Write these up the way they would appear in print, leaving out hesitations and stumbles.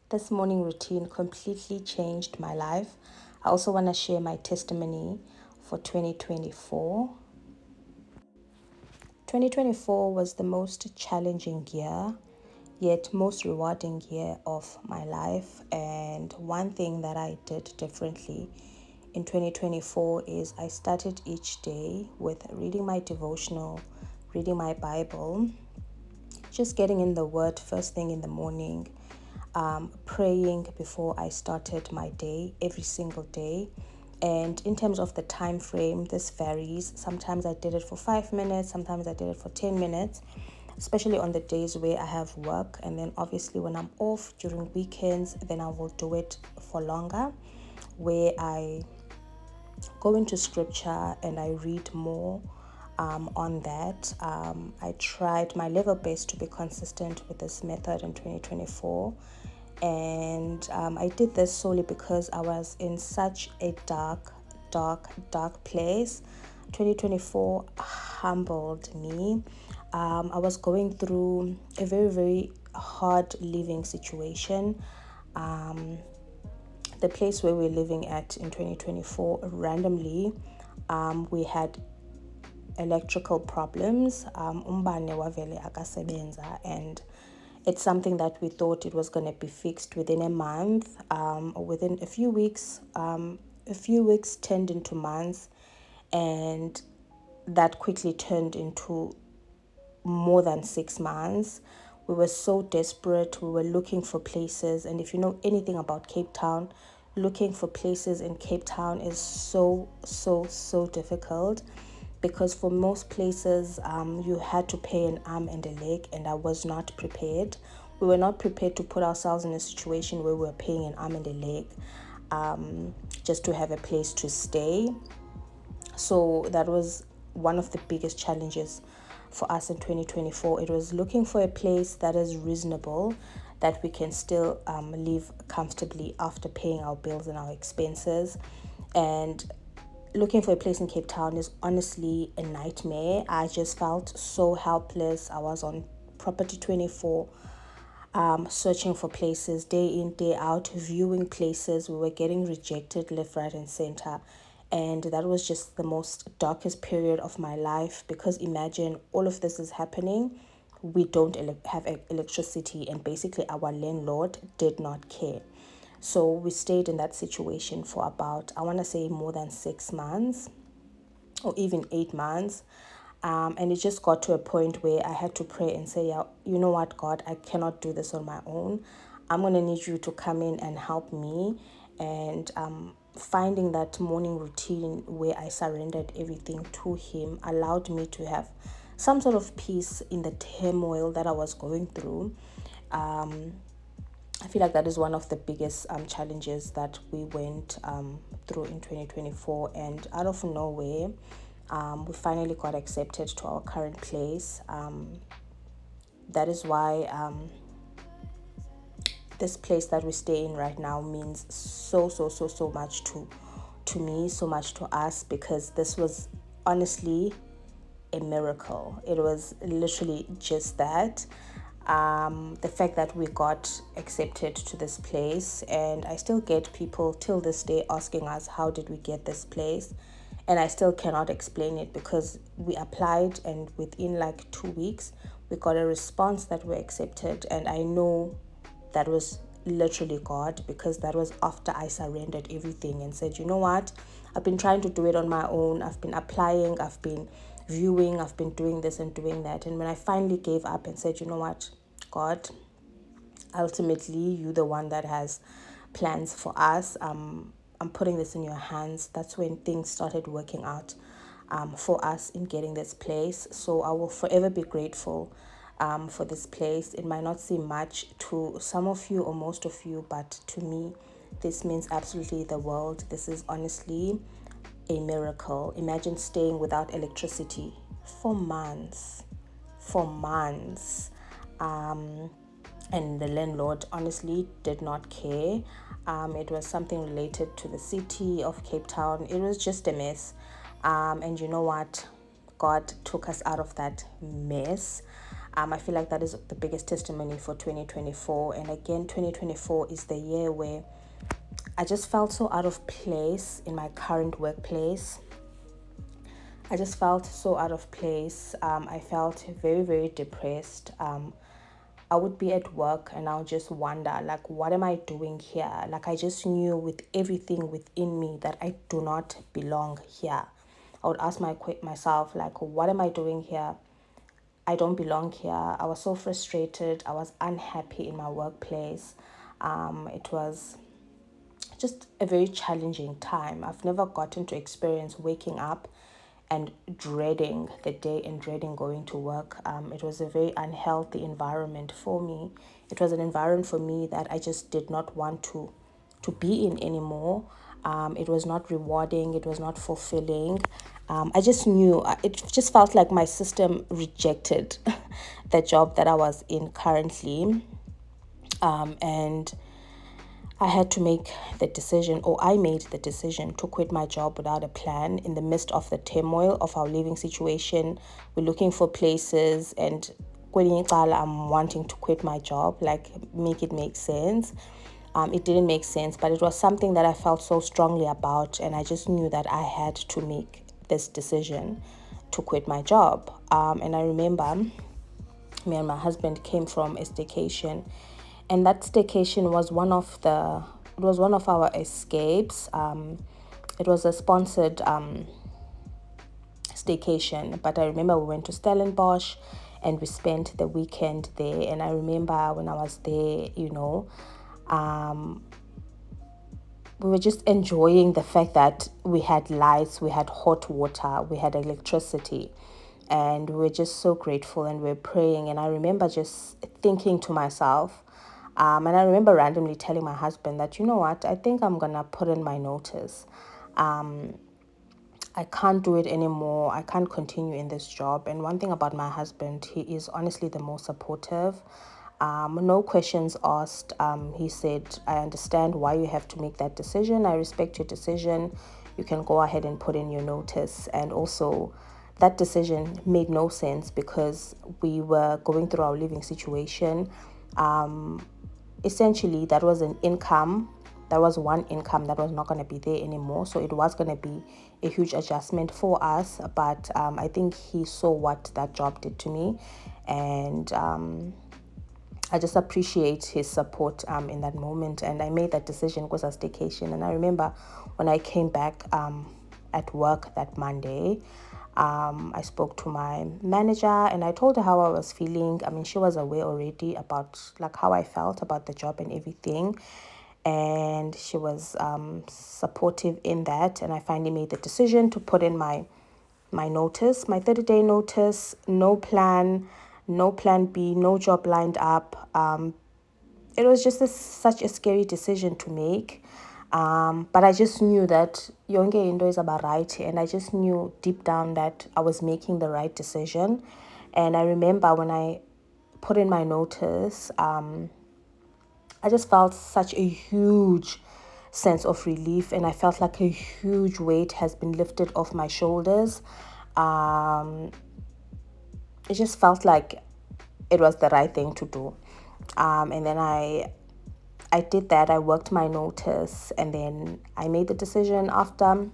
This morning routine completely changed my life. I also want to share my testimony for 2024. 2024 was the most challenging year, yet most rewarding year of my life. And one thing that I did differently in 2024 is I started each day with reading my devotional, reading my Bible, just getting in the word first thing in the morning, praying before I started my day every single day. And in terms of the time frame, this varies. Sometimes I did it for 5 minutes, sometimes I did it for 10 minutes, especially on the days where I have work. And then obviously when I'm off during weekends, then I will do it for longer, where I go into scripture and I read more on that. I tried my level best to be consistent with this method in 2024. And I did this solely because I was in such a dark place. 2024 humbled me. I was going through a very, very hard living situation. The place where we're living at in 2024, randomly, we had electrical problems. Umbane wavele akasebenza, and it's something that we thought it was going to be fixed within a month, or within a few weeks. A few weeks turned into months, and that quickly turned into more than 6 months. We were so desperate. We were looking for places. And if you know anything about Cape Town, looking for places in Cape Town is so difficult, because for most places, you had to pay an arm and a leg, and I was not prepared. We were not prepared to put ourselves in a situation where we were paying an arm and a leg, just to have a place to stay. So that was one of the biggest challenges for us in 2024. It was looking for a place that is reasonable, that we can still live comfortably after paying our bills and our expenses. And looking for a place in Cape Town is honestly a nightmare. I just felt so helpless. I was on Property 24, searching for places day in, day out, viewing places. We were getting rejected left, right, and center. And that was just the most darkest period of my life, because imagine all of this is happening. We don't have electricity, and basically our landlord did not care. So we stayed in that situation for about, I want to say, more than 6 months, or even 8 months. And it just got to a point where I had to pray and say, yeah, you know what, God, I cannot do this on my own. I'm going to need you to come in and help me. And finding that morning routine where I surrendered everything to Him allowed me to have some sort of peace in the turmoil that I was going through. I feel like that is one of the biggest challenges that we went through in 2024. And out of nowhere, we finally got accepted to our current place. That is why this place that we stay in right now means so much to me, so much to us, because this was honestly a miracle. It was literally just that. The fact that we got accepted to this place, and I still get people till this day asking us, how did we get this place? And I still cannot explain it, because we applied and within like 2 weeks we got a response that we're accepted. And I know that was literally God, because that was after I surrendered everything and said, you know what, I've been trying to do it on my own. I've been applying, I've been viewing, I've been doing this and doing that. And when I finally gave up and said, you know what, God, ultimately you the one that has plans for us, I'm putting this in your hands. That's when things started working out for us in getting this place. So I will forever be grateful for this place. It might not seem much to some of you or most of you, but to me, this means absolutely the world. This is honestly a miracle. Imagine staying without electricity for months, for months. And the landlord honestly did not care. It was something related to the city of Cape Town. It was just a mess. And you know what? God took us out of that mess. I feel like that is the biggest testimony for 2024. And again, 2024 is the year where I just felt so out of place in my current workplace. I just felt so out of place. I felt very, very depressed. I would be at work and I'll just wonder, like, what am I doing here? Like, I just knew with everything within me that I do not belong here. I would ask myself, like, what am I doing here? I don't belong here. I was so frustrated. I was unhappy in my workplace. It was just a very challenging time. I've never gotten to experience waking up and dreading the day and dreading going to work. It was a very unhealthy environment for me. It was an environment for me that I just did not want to be in anymore. It was not rewarding. It was not fulfilling. I just knew, it just felt like my system rejected the job that I was in currently. And I had to make the decision, or I made the decision to quit my job without a plan in the midst of the turmoil of our living situation. We're looking for places, and I'm wanting to quit my job, like make it make sense. It didn't make sense, but it was something that I felt so strongly about, and I just knew that I had to make this decision to quit my job. And I remember me and my husband came from a staycation, and that staycation was one of our escapes. It was a sponsored staycation, but I remember we went to Stellenbosch and we spent the weekend there. And I remember when I was there, we were just enjoying the fact that we had lights, we had hot water, we had electricity, and we were just so grateful, and we were praying. And I remember just thinking to myself, and I remember randomly telling my husband that, you know what, I think I'm gonna put in my notice. I can't do it anymore. I can't continue in this job. And one thing about my husband, he is honestly the most supportive. No questions asked. He said, I understand why you have to make that decision. I respect your decision. You can go ahead and put in your notice. And also, that decision made no sense because we were going through our living situation. Essentially, that was an income. That was one income that was not going to be there anymore. So it was going to be a huge adjustment for us. But I think he saw what that job did to me. And I just appreciate his support in that moment. And I made that decision because I was staycation. And I remember when I came back at work that Monday, I spoke to my manager and I told her how I was feeling. I mean, she was aware already about like how I felt about the job and everything. And she was supportive in that. And I finally made the decision to put in my notice, my 30-day notice, no plan B, no job lined up. It was just such a scary decision to make. But I just knew that yonke into is about right, and I just knew deep down that I was making the right decision. And I remember when I put in my notice, I just felt such a huge sense of relief, and I felt like a huge weight has been lifted off my shoulders. It just felt like it was the right thing to do. And then I did that. I worked my notice, and then I made the decision after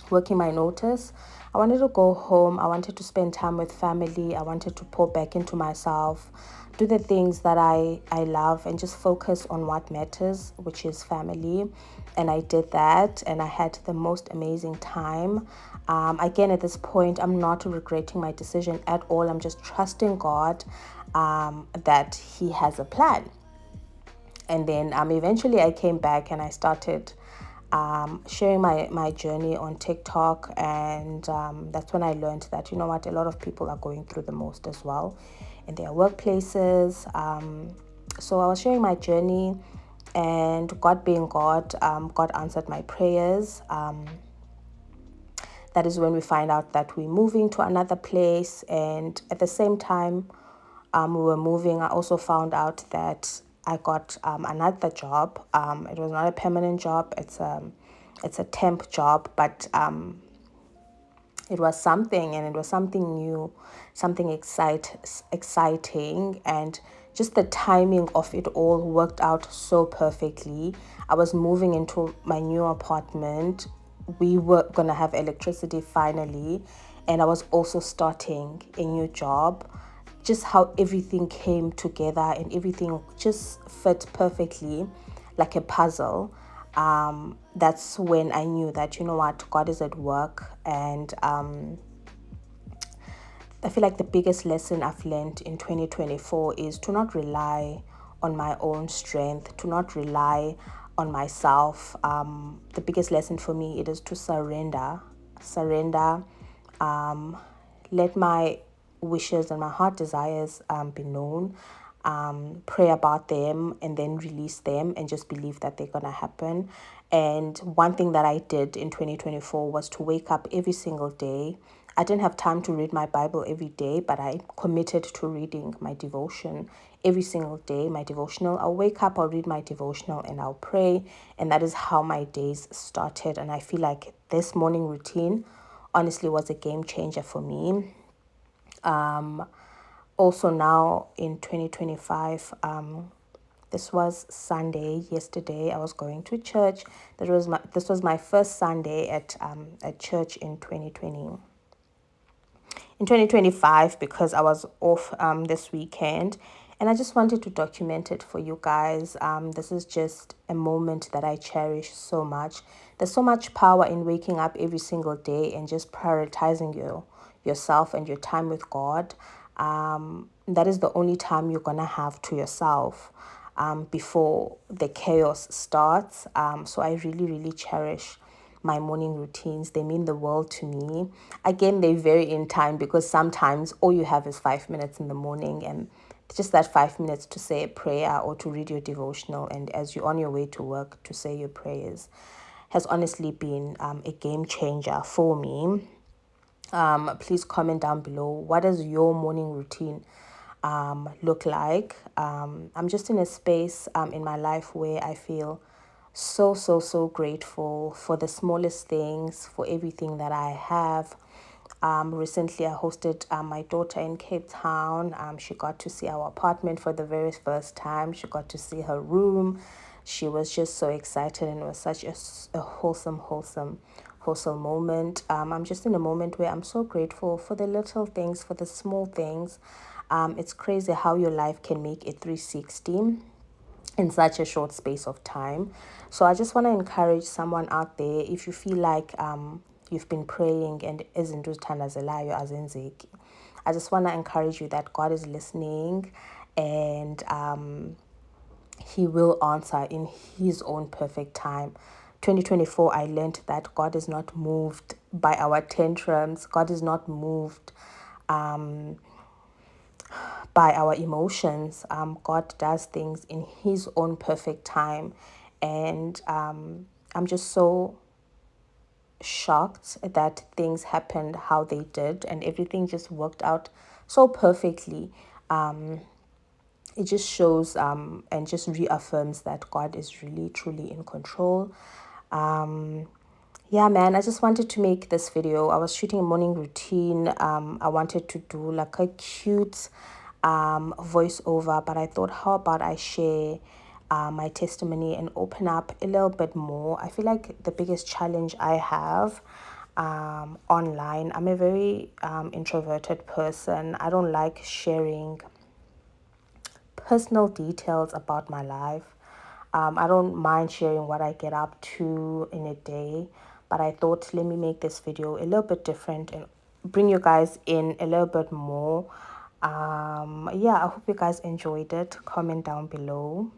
working my notice. I wanted to go home. I wanted to spend time with family. I wanted to pour back into myself, do the things that I love, and just focus on what matters, which is family. And I did that, and I had the most amazing time. Again, at this point, I'm not regretting my decision at all. I'm just trusting God that He has a plan. And then eventually I came back and I started sharing my journey on TikTok. And that's when I learned that, you know what, a lot of people are going through the most as well in their workplaces. So I was sharing my journey, and God being God, God answered my prayers. That is when we find out that we're moving to another place. And at the same time we were moving, I also found out that I got another job. It was not a permanent job. It's a temp job, but it was something, and it was something new, something exciting, and just the timing of it all worked out so perfectly. I was moving into my new apartment. We were gonna have electricity finally, and I was also starting a new job. Just how everything came together and everything just fit perfectly like a puzzle. That's when I knew that, you know what, God is at work. And I feel like the biggest lesson I've learned in 2024 is to not rely on my own strength, to not rely on myself. The biggest lesson for me, it is to surrender, um, let my wishes and my heart desires be known, pray about them, and then release them and just believe that they're going to happen. And one thing that I did in 2024 was to wake up every single day. I didn't have time to read my Bible every day, but I committed to reading my devotion every single day, my devotional. I'll wake up, I'll read my devotional, and I'll pray. And that is how my days started. And I feel like this morning routine honestly was a game changer for me. Also now in 2025, this was Sunday. Yesterday I was going to church. This was my first Sunday at church in 2025, because I was off this weekend, and I just wanted to document it for you guys. This is just a moment that I cherish so much. There's so much power in waking up every single day and just prioritizing yourself and your time with God. That is the only time you're gonna have to yourself before the chaos starts. So I really, really cherish my morning routines. They mean the world to me. Again, they vary in time, because sometimes all you have is 5 minutes in the morning, and just that 5 minutes to say a prayer or to read your devotional, and as you're on your way to work, to say your prayers, has honestly been a game changer for me. Please comment down below, what does your morning routine look like? I'm just in a space in my life where I feel so grateful for the smallest things, for everything that I have. Recently I hosted my daughter in Cape Town. She got to see our apartment for the very first time. She got to see her room. She was just so excited, and it was such a wholesome moment. I'm just in a moment where I'm so grateful for the little things, for the small things. It's crazy how your life can make a 360 in such a short space of time. So I just want to encourage someone out there, if you feel like you've been praying and isn't uthandazelayo azenzeki, I just want to encourage you that God is listening, and he will answer in his own perfect time. 2024, I learned that God is not moved by our tantrums. God is not moved by our emotions. God does things in his own perfect time. And I'm just so shocked that things happened how they did, and everything just worked out so perfectly. It just shows and just reaffirms that God is really truly in control. Yeah, man, I just wanted to make this video. I was shooting a morning routine. I wanted to do like a cute voiceover, but I thought, how about I share my testimony and open up a little bit more. I feel like the biggest challenge I have online, I'm a very introverted person. I don't like sharing personal details about my life. I don't mind sharing what I get up to in a day, but I thought, let me make this video a little bit different and bring you guys in a little bit more. Yeah, I hope you guys enjoyed it. Comment down below.